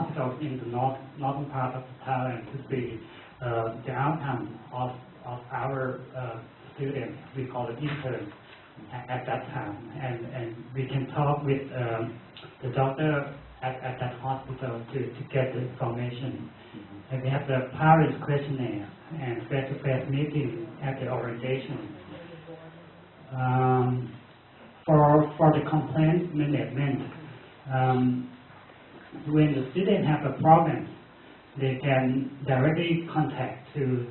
hospitals in the northern part of Thailand to see the outcome of our students. We call it interns at that time, and we can talk with the doctor at that hospital to get the information. And we have the parents questionnaire and face-to-face meeting at the orientation. For the complaint management, when the student have a problem, they can directly contact to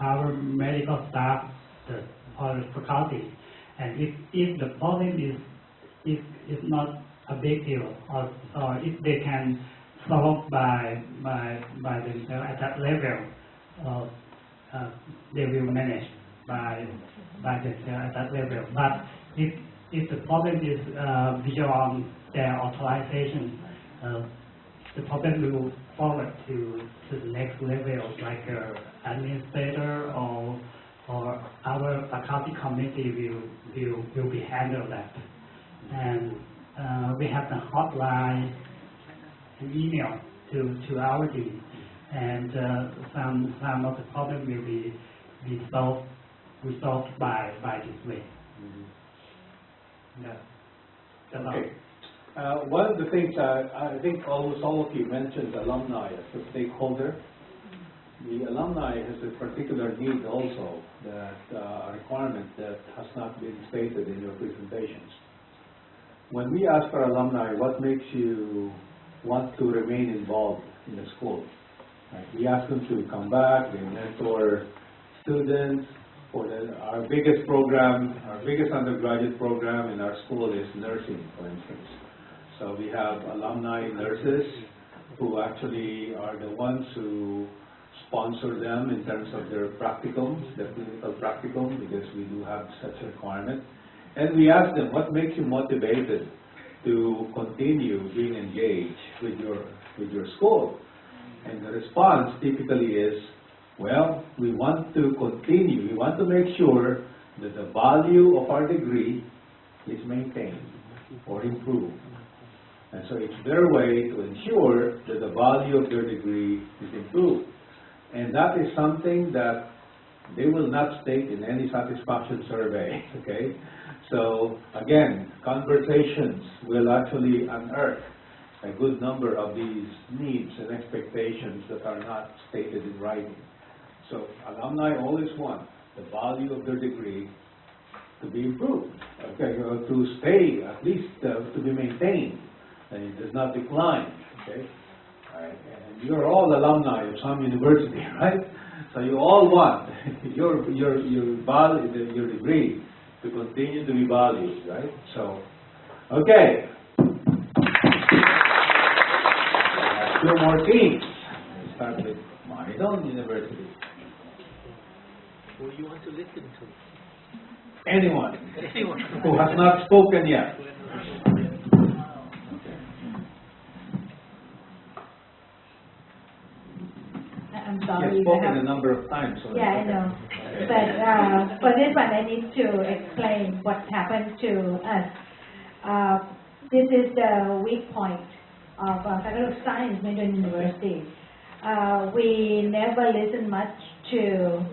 our medical staff or the faculty. And if the problem is not a big deal, or if they can solve by themselves at that level, they will manage by themselves at that level. But if the problem is beyond their authorization, the problem will forward to the next level, like administrator or our faculty committee will be handle that. And we have the hotline and email to our team, and some of the problem will be resolved by this way. Yeah. Okay. One of the things I think almost all of you mentioned alumni as a stakeholder. The alumni has a particular need also, that a requirement that has not been stated in your presentations. When we ask our alumni, what makes you want to remain involved in the school? Right? We ask them to come back, they mentor students. Our biggest program, our biggest undergraduate program in our school is nursing, for instance. So we have alumni nurses who actually are the ones who sponsor them in terms of their practicums, their clinical practicum, because we do have such a requirement. And we ask them, what makes you motivated to continue being engaged with your school? And the response typically is, well, we want to continue, we want to make sure that the value of our degree is maintained or improved. And so it's their way to ensure that the value of their degree is improved. And that is something that they will not state in any satisfaction survey, okay? So again, conversations will actually unearth a good number of these needs and expectations that are not stated in writing. So alumni always want the value of their degree to be improved, okay, or to stay, at least to be maintained, and it does not decline, okay? Right. And you're all alumni of some university, right? So you all want your degree to continue to be valued, right? So, okay. Two more teams. Let's start with Maridon University. Who do you want to listen to? Anyone. Anyone Who has not spoken yet. I'm sorry. You've spoken a number of times. So yeah, I know. But for this one, I need to explain what happened to us. This is the weak point of Faculty of Science, Maridon University. We never listen much to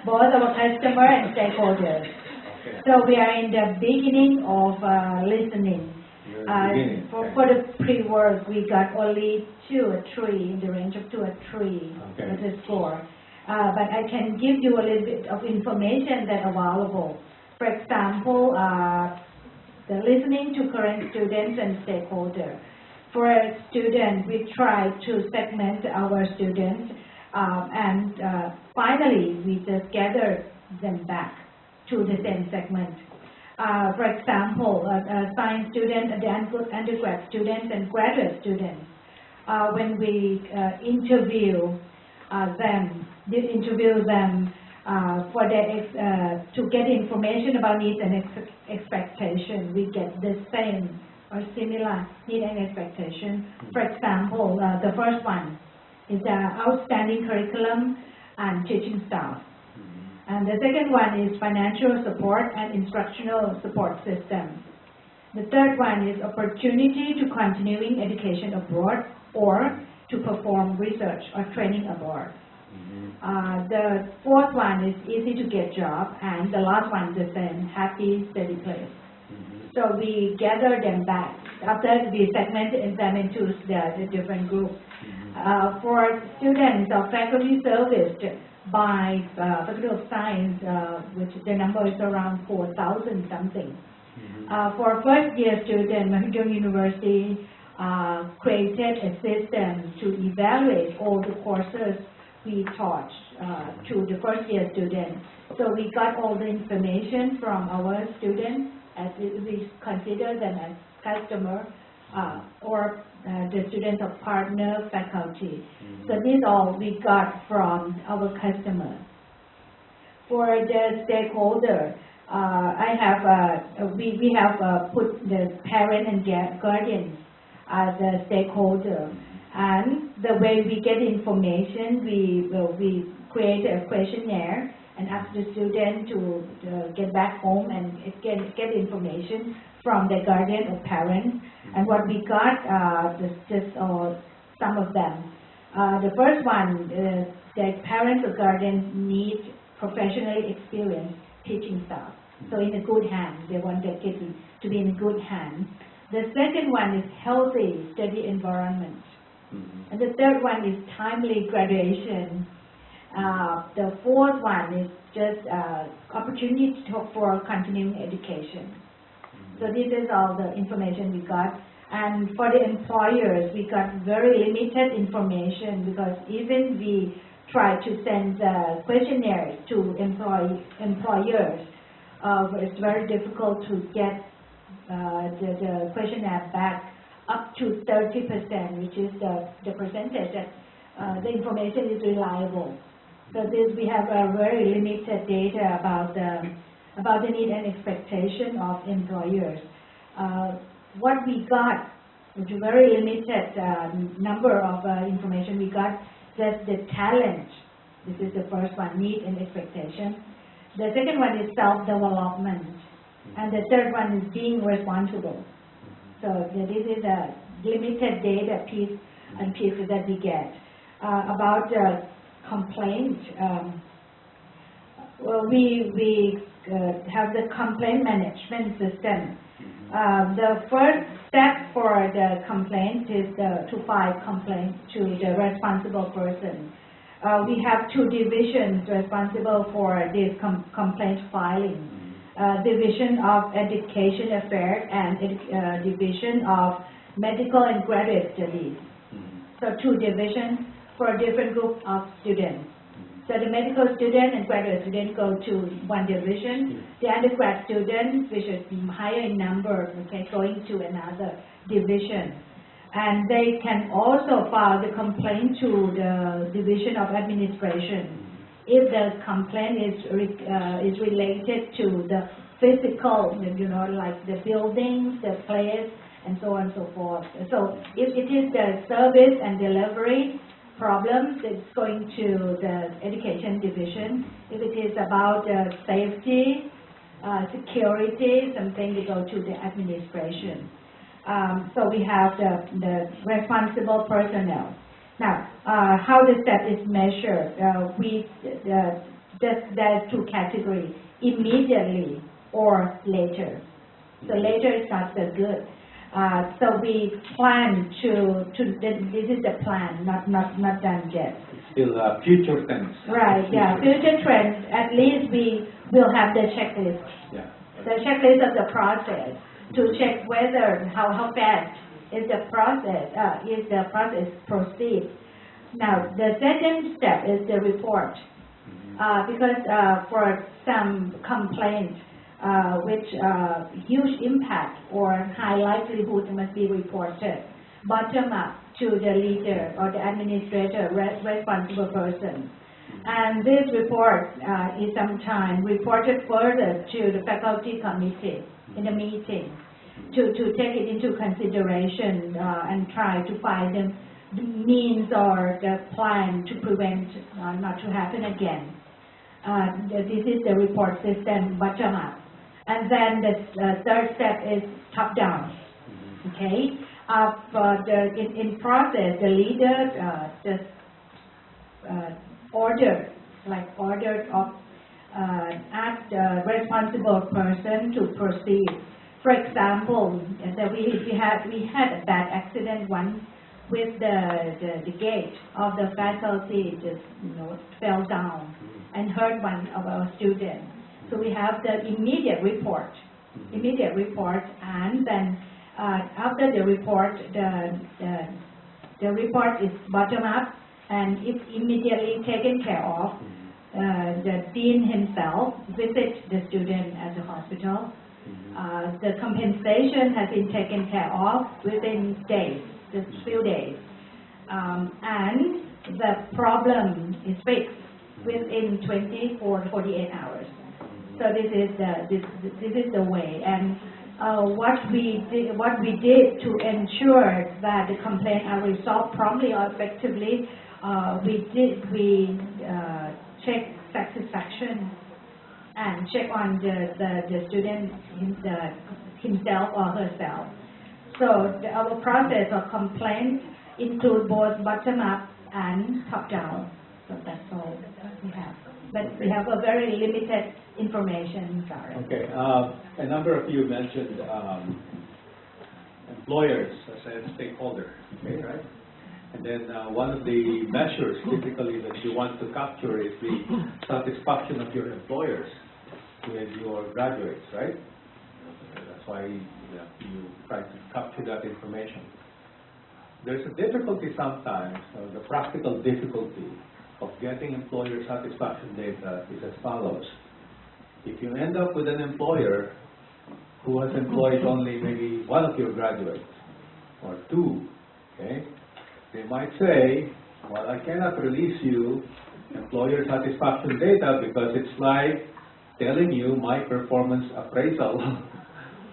both our customer and stakeholders. Okay. So we are in the beginning of listening. For the pre-work, we got only 2 or 3, in the range of 2 or 3 Okay. as a score. But I can give you a little bit of information that available. For example, the listening to current students and stakeholders. For a student, we try to segment our students, and finally, we just gather them back to the same segment. For example, science students, undergrad students, and graduate students. When we interview them for their to get information about needs and expectation, we get the same or similar need and expectation. For example, the first one is the outstanding curriculum and teaching staff. And the second one is financial support and instructional support system. The third one is opportunity to continuing education abroad or to perform research or training abroad. The fourth one is easy to get job, and the last one the same, happy, steady place. So we gather them back. After we segment them into the different groups. For students or faculty serviced by Faculty of Science, which the number is around 4,000 something. For first year students, Mahidol University created a system to evaluate all the courses we taught to the first year students. So we got all the information from our students, as we consider them as customer or the students of partner faculty. So these all we got from our customers. For the stakeholder, I have we have put the parent and guardians as a stakeholder, and the way we get information, we create a questionnaire and ask the student to get back home and get information from the guardian or parent. And what we got, just some of them. The first one, the parents or guardians need professionally experienced teaching staff. So in a good hand, they want their kids to be in a good hand. The second one is healthy study environment. And the third one is timely graduation. The fourth one is just opportunity for continuing education. So this is all the information we got. And for the employers, we got very limited information, because even we try to send questionnaires to employers, it's very difficult to get the questionnaire back up to 30%, which is the percentage that the information is reliable. So this, we have a very limited data about the need and expectation of employers. What we got, which is very limited number of information we got, just the talent. This is the first one, need and expectation. The second one is self-development. And the third one is being responsible. So this is a limited data piece and pieces that we get. About complaint, well, we have the complaint management system. The first step for the complaint is to file complaint to the responsible person. We have two divisions responsible for this complaint filing. Division of Education Affairs and Division of Medical and Graduate Studies. So two divisions for different group of students. So the medical student and graduate student go to one division. The undergrad students, which is higher in number, okay, going to another division. And they can also file the complaint to the Division of Administration if the complaint is related to the physical, like the buildings, the place, and so on and so forth. So if it is the service and delivery problems, it's going to the Education Division. If it is about safety, security, something, they go to the Administration. So we have the responsible personnel. Now, how the step is measured, there are two categories, immediately or later. So later is not so good. So we plan this is the plan, not done yet. Still future tense. Right, yeah, future trends, at least we will have the checklist. Yeah. The checklist of the process to check whether, how fast is the process proceed. Now, the second step is the report. Because for some complaints, which huge impact or high likelihood must be reported bottom up to the leader or the administrator, responsible person. And this report is sometimes reported further to the faculty committee in the meeting to take it into consideration and try to find the means or the plan to prevent not to happen again. This is the report system bottom up. And then the third step is top down. Okay? in process, the leader just ordered asked the responsible person to proceed. For example, we had a bad accident once with the gate of the faculty just fell down and hurt one of our students. So we have the immediate report, and then after the report, the report is bottom up and it's immediately taken care of. The dean himself visits the student at the hospital. The compensation has been taken care of within days, just few days, and the problem is fixed within 24 to 48 hours. So this is the way. And what we did to ensure that the complaints are resolved promptly or effectively, we check satisfaction and check on the student himself or herself. So our process of complaints include both bottom up and top down. So that's all we have. But we have a very limited information. Sorry. Okay. A number of you mentioned employers as a stakeholder. Okay, right? And then one of the measures typically that you want to capture is the satisfaction of your employers with your graduates, right? That's why you try to capture that information. There's a difficulty sometimes, the practical difficulty of getting employer satisfaction data is as follows. If you end up with an employer who has employed only maybe one of your graduates or two, okay, they might say, well, I cannot release you employer satisfaction data because it's like telling you my performance appraisal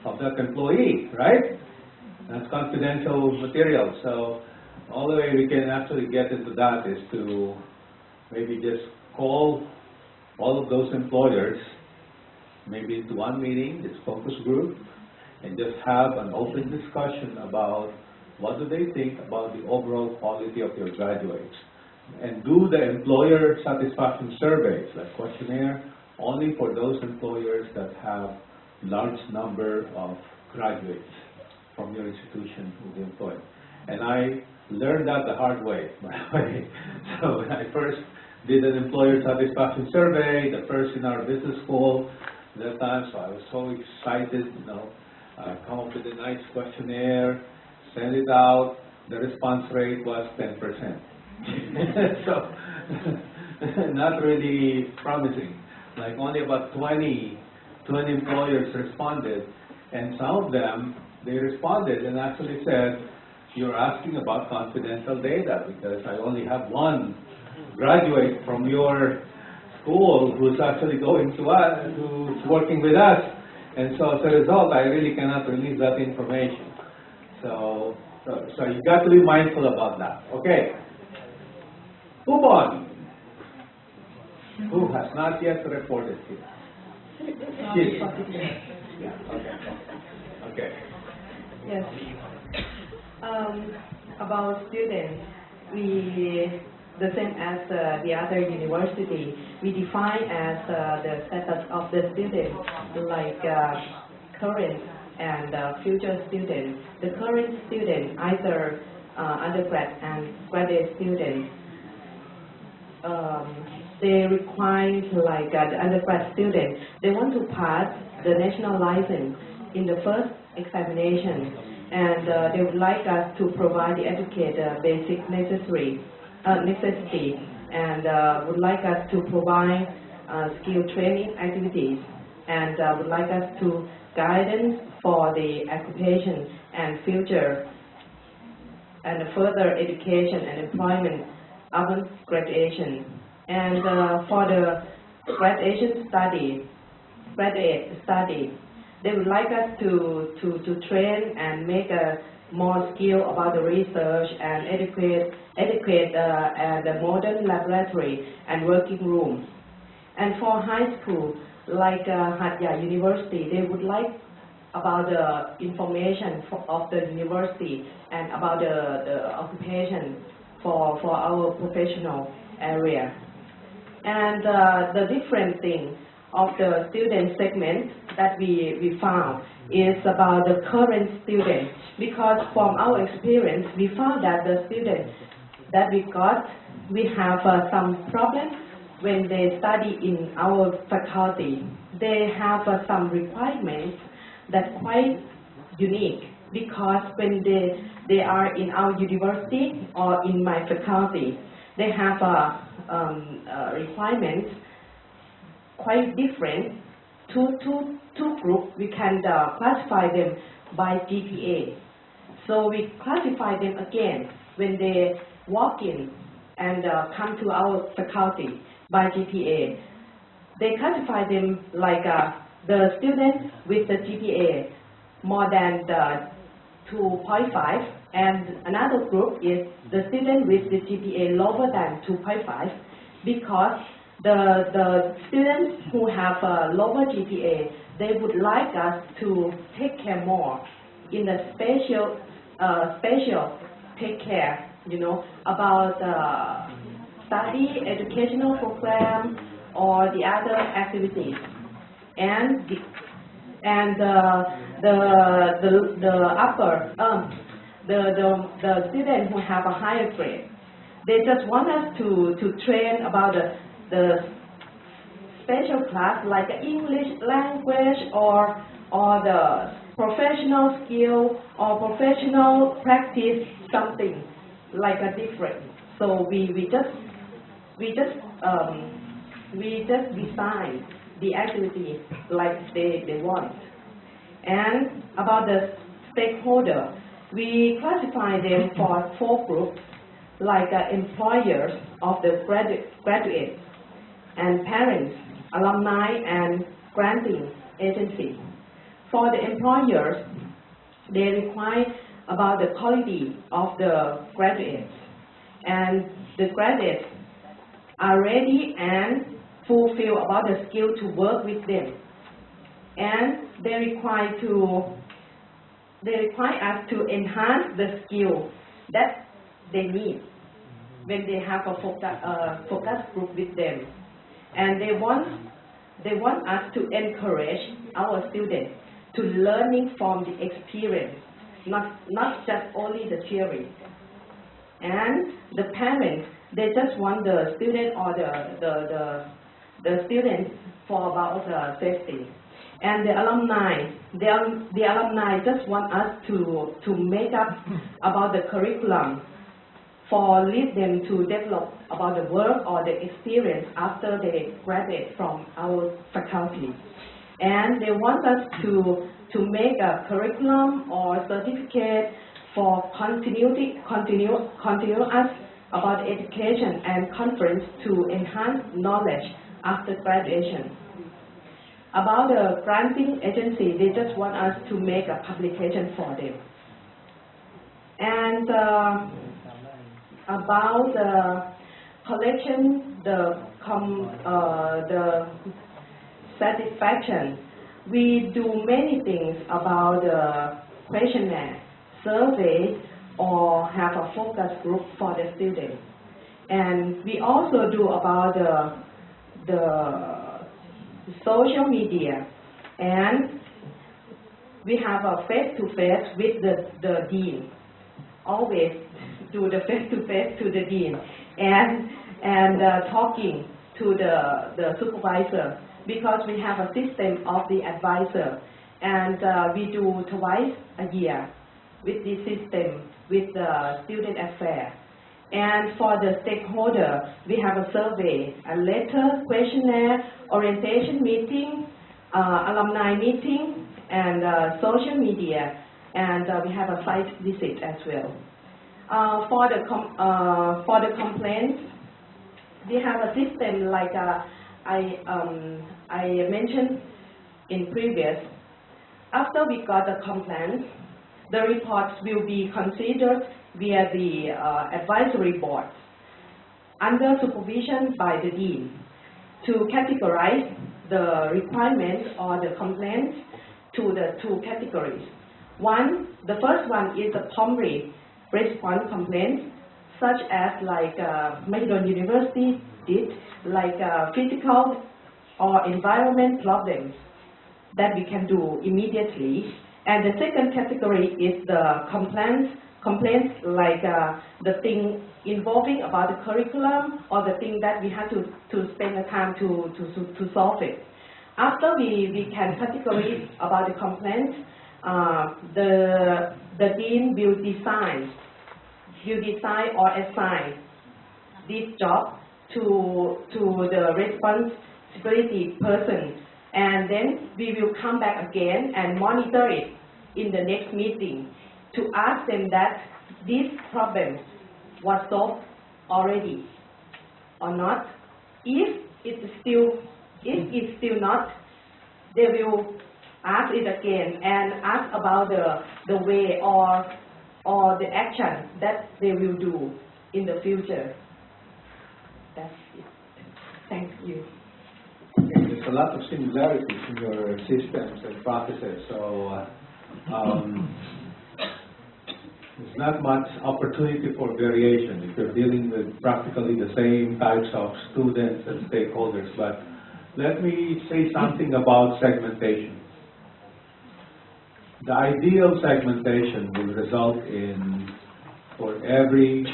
of that employee, right? That's confidential material. So all the way we can actually get into that is to maybe just call all of those employers maybe into one meeting, this focus group, and just have an open discussion about what do they think about the overall quality of your graduates. And do the employer satisfaction surveys, like questionnaire, only for those employers that have large number of graduates from your institution with the employer. And I learned that the hard way, by the way. So when I first did an employer satisfaction survey, the first in our business school at that time, so I was so excited, come up with a nice questionnaire, send it out, the response rate was 10%. So, not really promising. Like only about 20 employers responded, and some of them, they responded and actually said, you're asking about confidential data because I only have one graduate from your school who's actually going to us, who's working with us, and so as a result, I really cannot release that information. So you got to be mindful about that. Okay. Move on. Who has not yet reported here? Yeah. Okay. Yes. About students, the same as the other university, we define as the status of the student, like current and future students. The current student, either undergrad and graduate students, they require, like the undergrad student, they want to pass the national license in the first examination, and they would like us to provide the educator basic necessity, and would like us to provide skill training activities, and would like us to guidance for the occupation and future and further education and employment upon graduation. And for the graduate study, they would like us to train and make a more skill about the research and educate the modern laboratory and working room. And for high school, like Hat Yai University, they would like about the information of the university and about the occupation for our professional area. And the different thing of the student segment that we found is about the current student, because from our experience we found that the students that we have some problems when they study in our faculty. They have some requirements that quite unique, because when they are in our university or in my faculty, they have requirements quite different. Two groups, we can classify them by GPA. So we classify them again when they walk in and come to our faculty by GPA. They classify them like the students with the GPA more than 2.5, and another group is the student with the GPA lower than 2.5, because the students who have a lower GPA, they would like us to take care more in a special take care, about study, educational program, or the other activities. And the students who have a higher grade, they just want us to train about the special class like English language or the professional skill or professional practice, something like a different. So we just design the activity like they want. And about the stakeholder, we classify them for 4 groups, like employers of the graduates, and parents, alumni, and granting agency. For the employers, they require about the quality of the graduates, and the graduates are ready and fulfill about the skill to work with them, and they require us to enhance the skill that they need when they have a focus group with them, and they want us to encourage our students to learning from the experience, not just only the theory. And the parents, they just want the student or the students for about safety. And the alumni just want us to make up about the curriculum for lead them to develop about the work or the experience after they graduate from our faculty. And they want us to make a curriculum or certificate for continuous about education and conference to enhance knowledge after graduation. About the granting agency, they just want us to make a publication for them. And about the collection, the satisfaction, we do many things about the questionnaire, survey, or have a focus group for the students. And we also do about the social media, and we have a face-to-face with the dean. Always do the face-to-face to the dean, and talking to the supervisor, because we have a system of the advisor, and we do twice a year with this system with the student affairs. And for the stakeholder, we have a survey, a letter, questionnaire, orientation meeting, alumni meeting, and social media, and we have a site visit as well. For the complaints, we have a system like I mentioned in previous. After we got the complaints, the reports will be considered via the advisory board under supervision by the dean to categorize the requirements or the complaints to the two categories. The first one is the prompt response complaints, such as like Mahidol University did, like physical or environment problems that we can do immediately. And the second category is the complaints like the thing involving about the curriculum or the thing that we have to spend the time to solve it. After we can categorize about the complaints, the dean will design or assign this job to the responsibility person, and then we will come back again and monitor it in the next meeting to ask them that this problem was solved already or not. If it's still not, they will ask it again and ask about the way or the action that they will do in the future. That's it. Thank you. There's a lot of similarities in your systems and processes, so there's not much opportunity for variation if you're dealing with practically the same types of students and stakeholders. But let me say something about segmentation. The ideal segmentation will result in, for every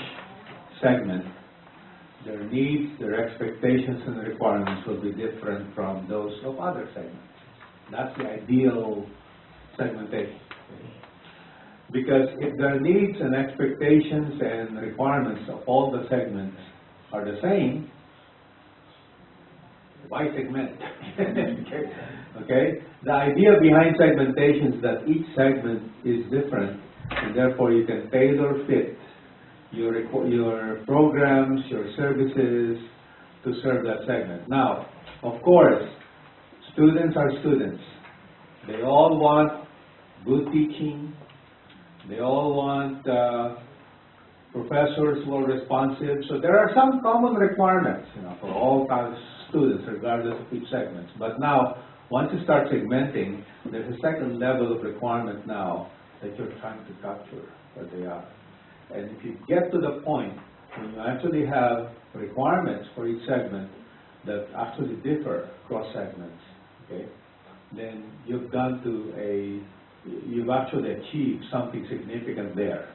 segment, their needs, their expectations and requirements will be different from those of other segments. That's the ideal segmentation. Because if their needs and expectations and requirements of all the segments are the same, why segment? Okay? The idea behind segmentation is that each segment is different, and therefore you can tailor fit your programs, your services to serve that segment. Now, of course, students are students. They all want good teaching. They all want professors who are responsive. So there are some common requirements, for all kinds of students, regardless of each segment. But now, once you start segmenting, there's a second level of requirement now that you're trying to capture what they are. And if you get to the point when you actually have requirements for each segment that actually differ across segments, okay, then you've actually achieved something significant there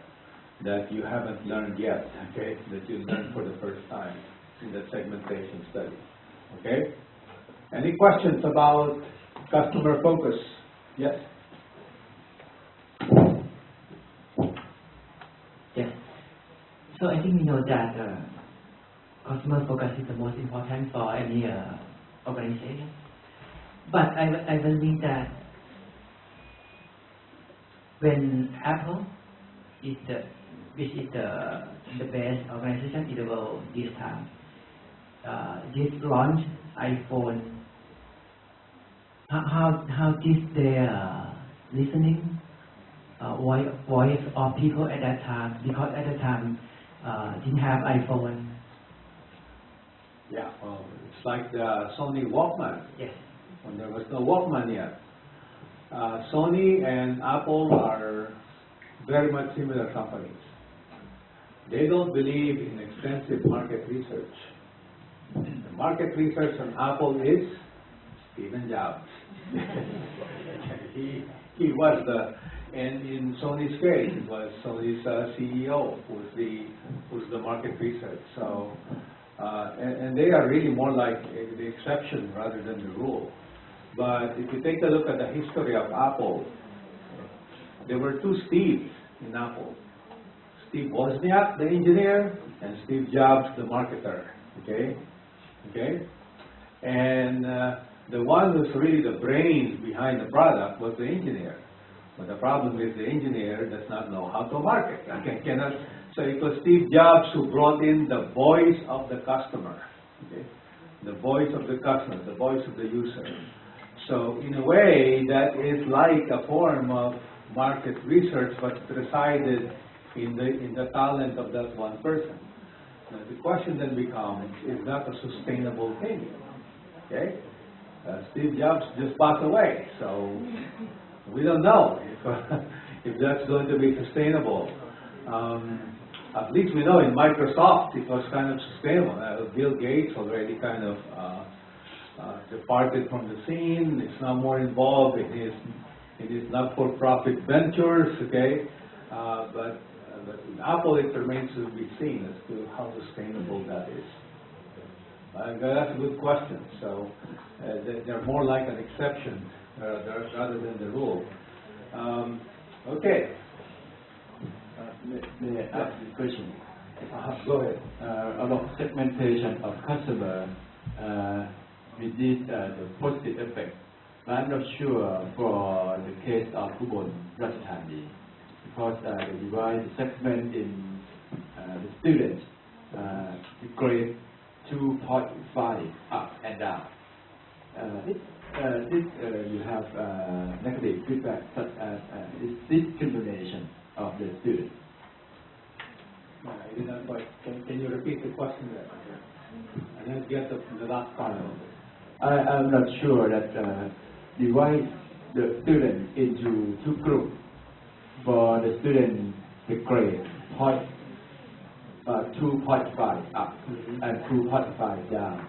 that you haven't learned yet, okay, that you learned for the first time in the segmentation study, okay? Any questions about customer focus? Yes? Yes. So I think we know that customer focus is the most important for any organization. But I believe that when Apple is which is the best organization in the world this time, just launched iPhone. How this their listening voice of people at that time, because at that time didn't have iPhone. Yeah, well, it's like the Sony Walkman. Yes. When there was no Walkman yet. Sony and Apple are very much similar companies. They don't believe in extensive market research. The market research on Apple is Stephen Jobs. He was and in Sony's case, it was Sony's CEO who's the market research. So, and they are really more like the exception rather than the rule. But if you take a look at the history of Apple, there were two Steves in Apple. Steve Wozniak, the engineer, and Steve Jobs, the marketer. Okay? And the one who's really the brains behind the product was the engineer. But the problem is the engineer does not know how to market. So it was Steve Jobs who brought in the voice of the customer. Okay? The voice of the customer, the voice of the user. So in a way, that is like a form of market research, but resided in the talent of that one person. Now, the question then becomes, is that a sustainable thing? Okay? Steve Jobs just passed away, so We don't know if that's going to be sustainable. At least we know in Microsoft it was kind of sustainable. Bill Gates already kind of departed from the scene. It's now more involved in his not-for-profit ventures. Okay, but in Apple it remains to be seen as to how sustainable that is. That's a good question. So they're more like an exception rather than the rule. Okay. May I ask a question? Go ahead. About segmentation of customer, we did the positive effect. But I'm not sure for the case of Ubon Ratchathani, because they divide the segment in the students, the grade 2.5 up and down. This you have negative feedback such as discrimination of the students. I did not quite. Can you repeat the question there? I didn't get the last part of it. I'm not sure that divide the students into two groups. For the student, the grade 2.5 up and 2.5 down.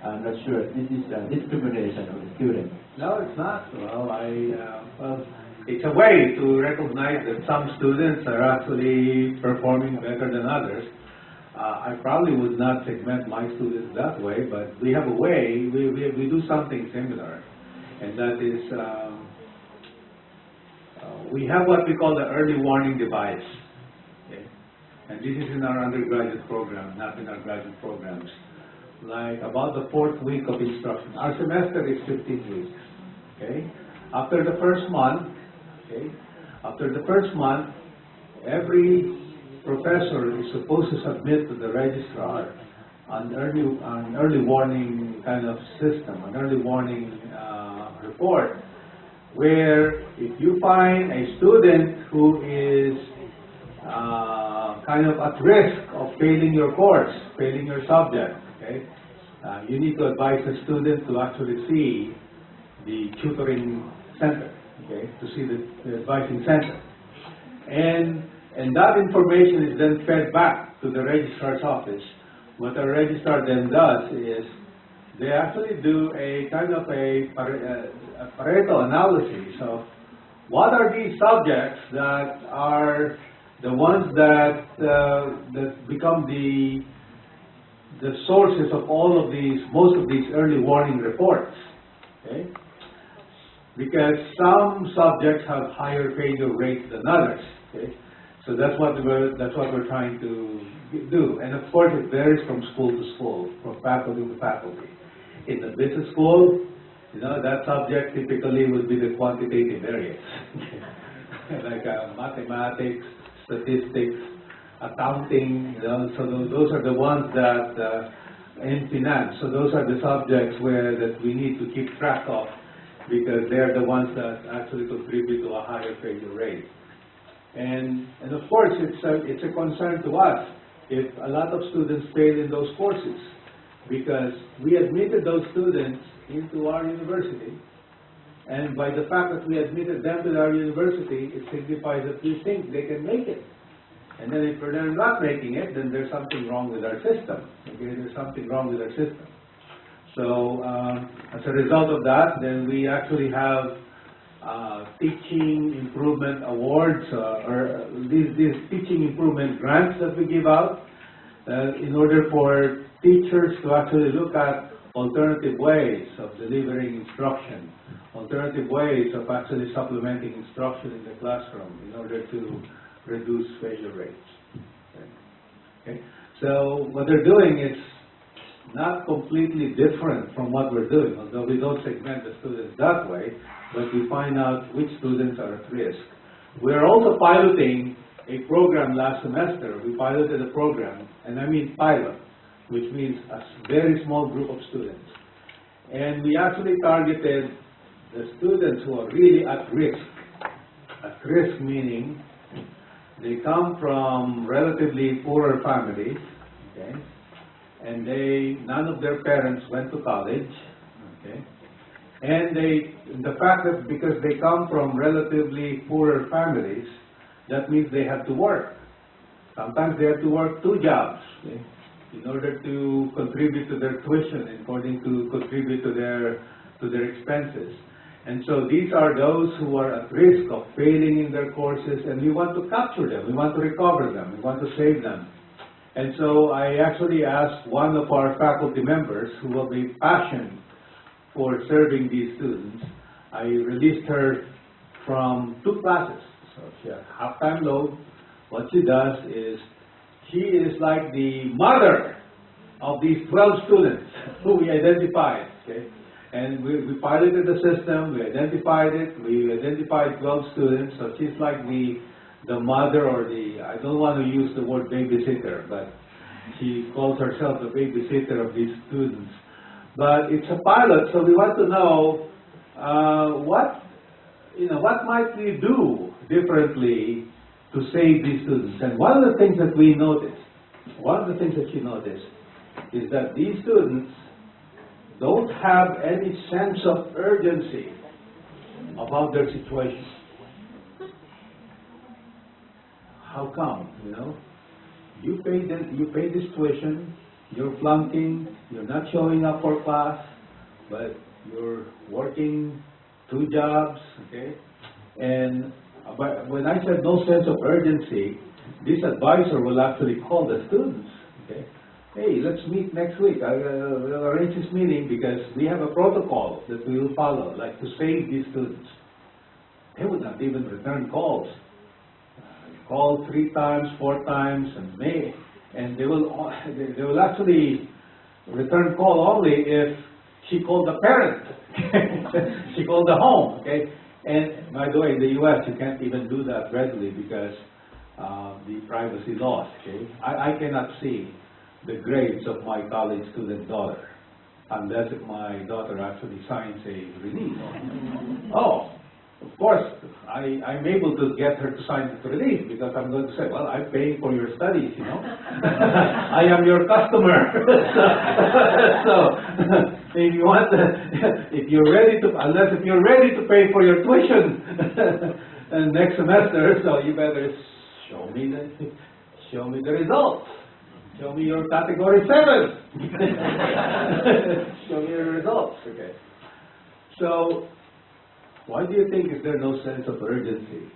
I'm not sure this is discrimination of the student. No, it's not. Well, it's a way to recognize that some students are actually performing better than others. I probably would not segment my students that way, but we have a way, we do something similar, and that is we have what we call the early warning device. Okay? And this is in our undergraduate program, not in our graduate programs. Like about the 4th week of instruction. Our semester is 15 weeks. Okay? After the first month, every professor is supposed to submit to the registrar an early warning kind of system, an early warning report, where if you find a student who is kind of at risk of failing your course, failing your subject, okay, you need to advise the student to actually see the tutoring center, okay, to see the advising center. And that information is then fed back to the registrar's office. What the registrar then does is they actually do a kind of a Pareto analysis of what are these subjects that are the ones that that become the sources of most of these early warning reports. Okay? Because some subjects have higher failure rates than others. Okay? So that's what we're trying to do. And of course, it varies from school to school, from faculty to faculty. In the business school, that subject typically would be the quantitative areas, like mathematics, statistics, accounting. So those are the ones that in finance. So those are the subjects that we need to keep track of, because they're the ones that actually contribute to a higher failure rate. And of course, it's a concern to us if a lot of students fail in those courses, because we admitted those students into our university, and by the fact that we admitted them to our university, it signifies that we think they can make it. And then if they're not making it, then there's something wrong with our system. Okay, there's something wrong with our system. So as a result of that, then we actually have teaching improvement awards, or these teaching improvement grants that we give out in order for teachers to actually look at alternative ways of delivering instruction, alternative ways of actually supplementing instruction in the classroom in order to reduce failure rates. Okay? So what they're doing is not completely different from what we're doing, although we don't segment the students that way, but we find out which students are at risk. We're also piloting a program last semester. We piloted a program, and I mean pilot, which means a very small group of students. And we actually targeted the students who are really at risk. At risk meaning they come from relatively poorer families, okay? And none of their parents went to college, okay? And the fact that because they come from relatively poorer families, that means they have to work. Sometimes they have to work 2 jobs, okay, in order to contribute to their tuition, according to contribute to their expenses. And so these are those who are at risk of failing in their courses, and we want to capture them, we want to recover them, we want to save them. And so I actually asked one of our faculty members who will be passionate for serving these students. I released her from 2 classes. So she has half-time load. What she does is, she is like the mother of these 12 students who we identified, okay? And we piloted the system, we identified it, we identified 12 students, so she's like the mother, or I don't want to use the word babysitter, but she calls herself the babysitter of these students. But it's a pilot, so we want to know what might we do differently to save these students. And one of the things that we noticed, one of the things that she noticed, is that these students don't have any sense of urgency about their situation. How come? You pay this tuition, you're flunking, you're not showing up for class, but you're working 2 jobs, okay? And but when I said no sense of urgency, this advisor will actually call the students, okay? Hey, let's meet next week. We'll arrange this meeting because we have a protocol that we will follow, like to save these students. They would not even return calls. Call 3 times, 4 times, and they will actually return call only if she called the parent. She called the home, okay? And by the way, in the U.S., you can't even do that readily because the privacy laws, okay? I cannot see the grades of my college student daughter unless if my daughter actually signs a release. Oh, of course, I'm able to get her to sign the release because I'm going to say, well, I'm paying for your studies, I am your customer. So if you want, if you're ready to pay for your tuition next semester, so you better show me the results. Show me your category 7. Show me your results, okay? So, why do you think is there no sense of urgency?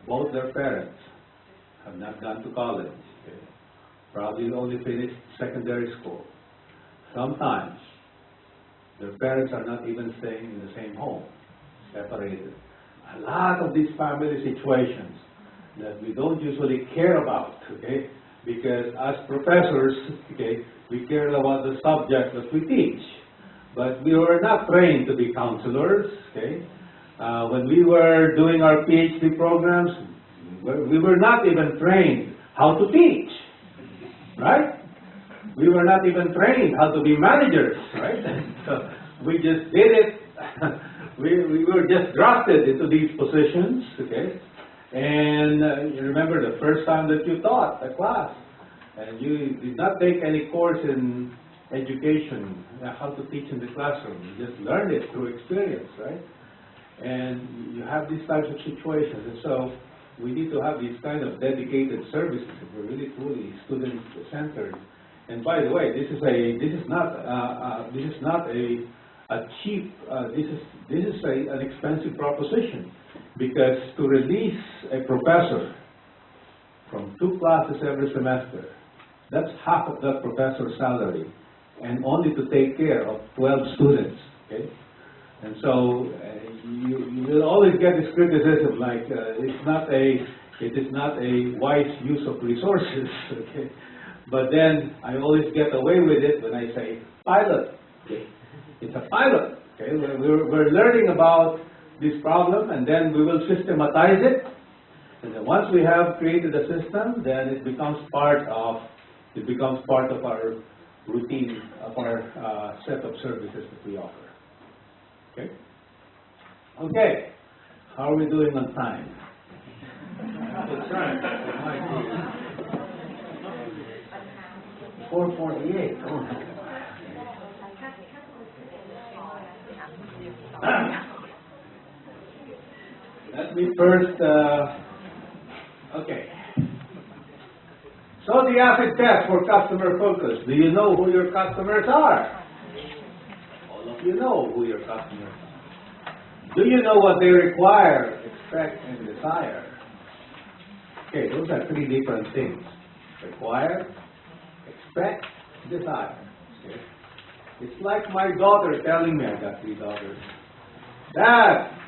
Both their parents have not gone to college, okay? Probably only finished secondary school. Sometimes their parents are not even staying in the same home, separated. A lot of these family situations that we don't usually care about, okay? Because as professors, okay, we care about the subject that we teach. But we were not trained to be counselors, okay? When we were doing our PhD programs, we were not even trained how to teach, right? We were not even trained how to be managers, right? So we just did it. We were just drafted into these positions, okay? And you remember the first time that you taught a class, and you did not take any course in education, how to teach in the classroom. You just learned it through experience, right? And you have these types of situations, and so we need to have these kind of dedicated services if we're really truly student-centered. And by the way, this is not a cheap. This is an expensive proposition, because to release a professor from 2 classes every semester, that's half of that professor's salary, and only to take care of 12 students, okay? And so you will always get this criticism, like it is not a wise use of resources, okay? But then I always get away with it when I say pilot, okay? It's a pilot, okay? We're learning about this problem, and then we will systematize it. And then once we have created a system, then it becomes part of our routine, of our set of services that we offer. Okay? Okay. How are we doing on time? That's right. 4:48. Oh. Let me first, okay. So the acid test for customer focus. Do you know who your customers are? All of you know who your customers are. Do you know what they require, expect, and desire? Okay, those are three different things. Require, expect, desire. Okay? It's like my daughter telling me, I got 3 daughters, Dad,